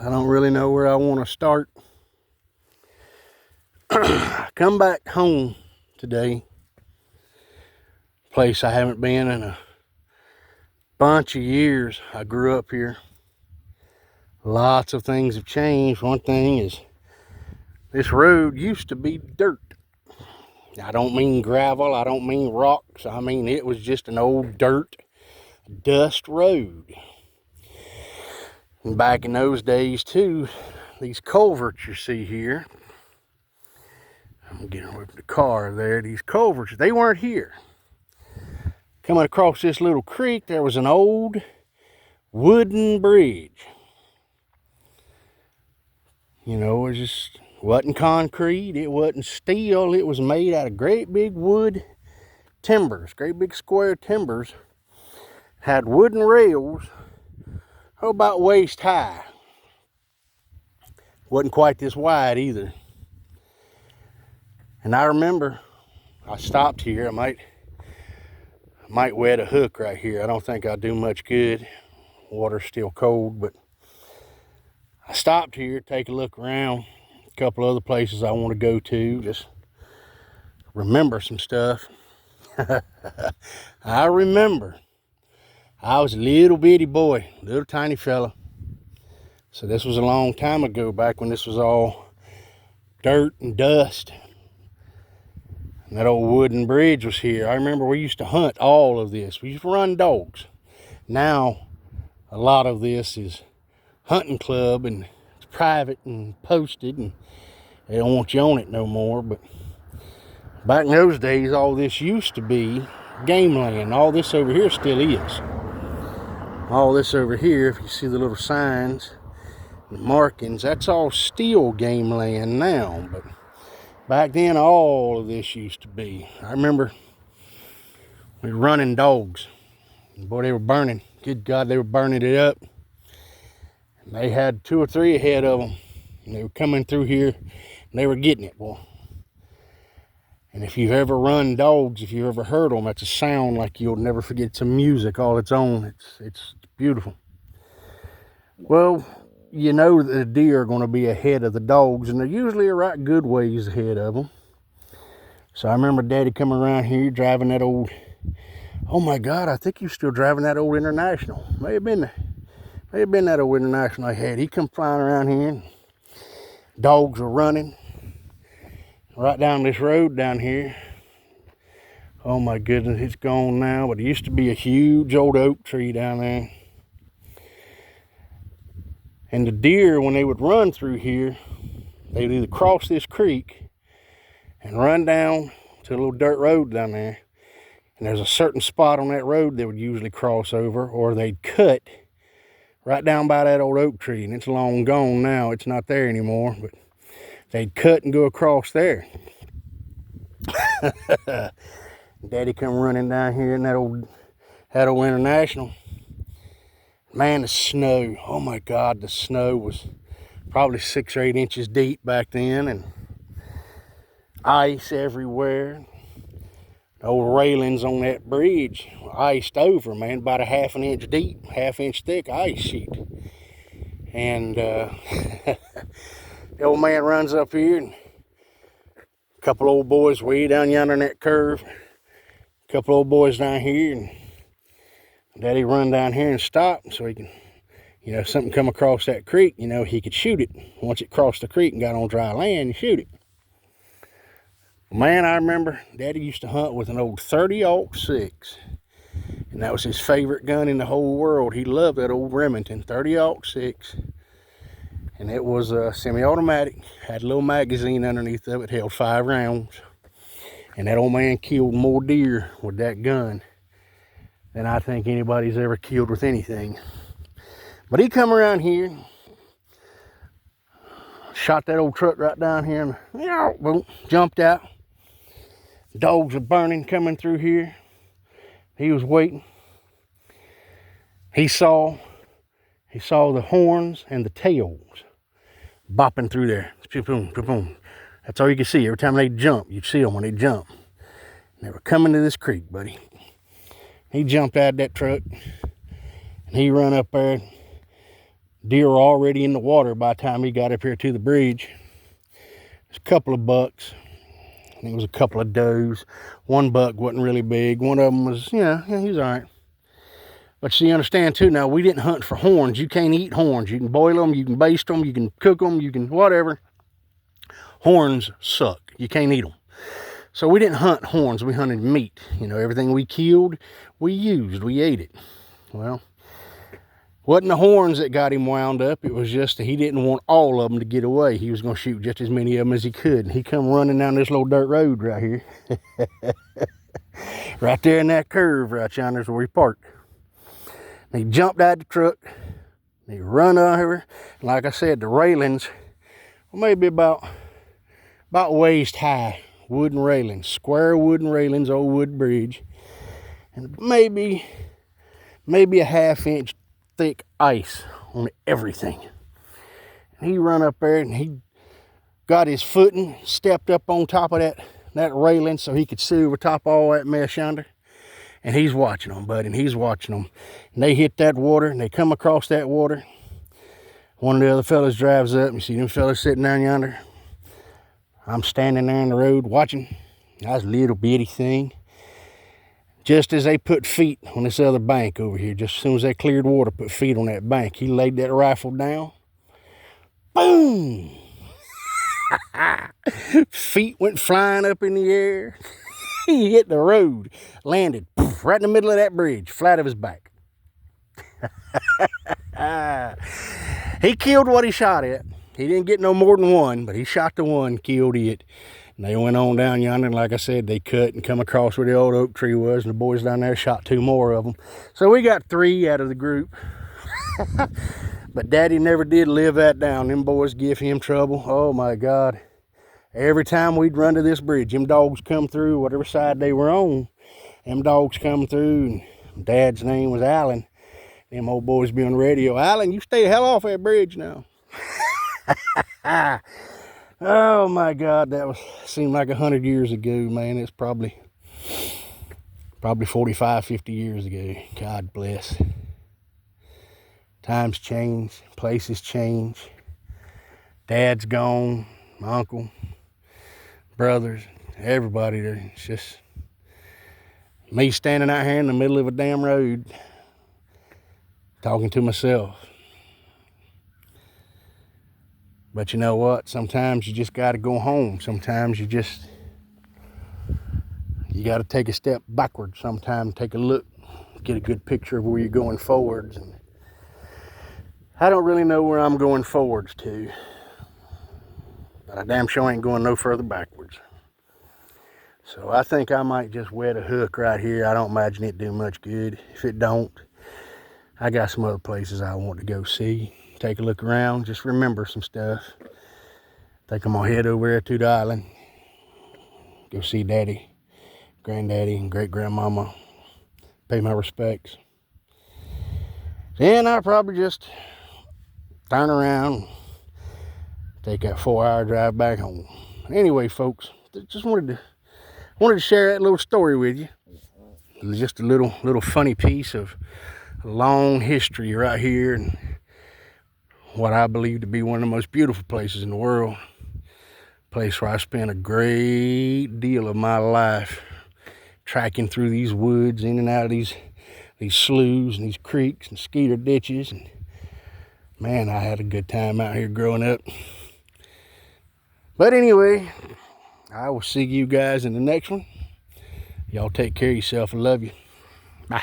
I don't really know where I want to start. I come back home today, place I haven't been in a bunch of years. I grew up here. Lots of things have changed. One thing is this road used to be dirt. I don't mean gravel, I don't mean rocks. I mean it was just an old dirt, dust road. And back in those days too, these culverts you see here, I'm getting away from the car there, these culverts, they weren't here. Coming across this little creek, there was an old wooden bridge. You know, it just wasn't concrete, it wasn't steel, it was made out of great big wood timbers, great big square timbers. Had wooden rails, about waist high. Wasn't quite this wide either. And I remember I stopped here. I might wet a hook right here. I don't think I'll do much good. Water's still cold, but I stopped here, take a look around. A couple other places I want to go to, just remember some stuff. I remember I was a little bitty boy, little tiny fella. So this was a long time ago, back when this was all dirt and dust. And that old wooden bridge was here. I remember we used to hunt all of this. We used to run dogs. Now, a lot of this is hunting club and it's private and posted and they don't want you on it no more. But back in those days, all this used to be game land. All this over here still is. All this over here, if you see the little signs, the markings, that's all still game land now. But back then, all of this used to be. I remember we were running dogs. Boy, they were burning. Good God, they were burning it up. And they had 2 or 3 ahead of them. And they were coming through here, and they were getting it, boy. And if you've ever run dogs, if you've ever heard them, that's a sound like you'll never forget. It's a music all its own. It's beautiful. Well, you know that the deer are going to be ahead of the dogs, and they're usually a right good ways ahead of them. So I remember Daddy coming around here driving that old, oh my God, I think he was still driving that old International. May have been that old International I had. He come flying around here, and dogs were running right down this road down here. Oh my goodness, it's gone now, but it used to be a huge old oak tree down there. And the deer, when they would run through here, they would either cross this creek and run down to a little dirt road down there. And there's a certain spot on that road they would usually cross over, or they'd cut right down by that old oak tree. And it's long gone now, it's not there anymore, but they'd cut and go across there. Daddy come running down here in that old International. Man, the snow, oh my God, the snow was probably 6 or 8 inches deep back then, and ice everywhere. The old railings on that bridge iced over, man, about a ½ an inch deep, ½ inch thick ice sheet. And the old man runs up here, and a couple old boys way down yonder in that curve, a couple old boys down here, and Daddy run down here and stop so he can, you know, if something come across that creek, you know, he could shoot it. Once it crossed the creek and got on dry land, you shoot it. Man, I remember Daddy used to hunt with an old 30-06, and that was his favorite gun in the whole world. He loved that old Remington 30-06, and it was a semi-automatic, had a little magazine underneath of it, held 5 rounds, and that old man killed more deer with that gun than I think anybody's ever killed with anything. But he come around here, shot that old truck right down here, and boom, jumped out. Dogs are burning coming through here. He was waiting. He saw the horns and the tails bopping through there. Boom, boom. That's all you could see. Every time they jump, you'd see them when they jump. And they were coming to this creek, buddy. He jumped out of that truck, and he run up there. Deer were already in the water by the time he got up here to the bridge. There's a couple of bucks. I think it was a couple of does. One buck wasn't really big. One of them was, yeah, he's all right. But you understand too, now we didn't hunt for horns. You can't eat horns. You can boil them, you can baste them, you can cook them, you can whatever. Horns suck. You can't eat them. So we didn't hunt horns. We hunted meat. You know, everything we killed, we used. We ate it. Well, wasn't the horns that got him wound up. It was just that he didn't want all of them to get away. He was going to shoot just as many of them as he could. And he come running down this little dirt road right here. Right there in that curve right yonder is where we parked. And he jumped out the truck. And he run over. And like I said, the railings were maybe about waist high. Wooden railings. Square wooden railings, old wood bridge. And maybe a half-inch thick ice on everything. And he run up there and he got his footing, stepped up on top of that railing so he could see over top of all that mess yonder. And he's watching them, buddy, and he's watching them. And they hit that water and they come across that water. One of the other fellas drives up and you see them fellas sitting down yonder. I'm standing there in the road watching. I was a little bitty thing. Just as they put feet on this other bank over here, just as soon as they cleared water, put feet on that bank, he laid that rifle down. Boom! Feet went flying up in the air. He hit the road, landed right in the middle of that bridge, flat of his back. He killed what he shot at. He didn't get no more than one, but he shot the one, killed it. And they went on down yonder, and like I said, they cut and come across where the old oak tree was, and the boys down there shot 2 more of them. So we got 3 out of the group. But Daddy never did live that down. Them boys give him trouble. Oh my God. Every time we'd run to this bridge, them dogs come through, whatever side they were on. Them dogs come through, and Dad's name was Alan. Them old boys be on the radio. Alan, you stay the hell off that bridge now. Oh my God, that seemed like 100 years ago, man. It's probably 45, 50 years ago. God bless. Times change, places change. Dad's gone, my uncle, brothers, everybody there. It's just me standing out here in the middle of a damn road talking to myself. But you know what? Sometimes you just got to go home. Sometimes you got to take a step backwards. Sometimes take a look, get a good picture of where you're going forwards. And I don't really know where I'm going forwards to, but I damn sure ain't going no further backwards. So I think I might just wet a hook right here. I don't imagine it do much good. If it don't, I got some other places I want to go see. Take a look around, just remember some stuff. Think I'm gonna head over there to the island. Go see Daddy, Granddaddy, and Great-Grandmama. Pay my respects. Then I'll probably just turn around, take that 4-hour drive back home. Anyway, folks, just wanted to share that little story with you. It was just a little funny piece of a long history right here, and what I believe to be one of the most beautiful places in the world. A place where I spent a great deal of my life tracking through these woods, in and out of these sloughs and these creeks and skeeter ditches. And man, I had a good time out here growing up. But anyway, I will see you guys in the next one. Y'all take care of yourself. I love you. Bye.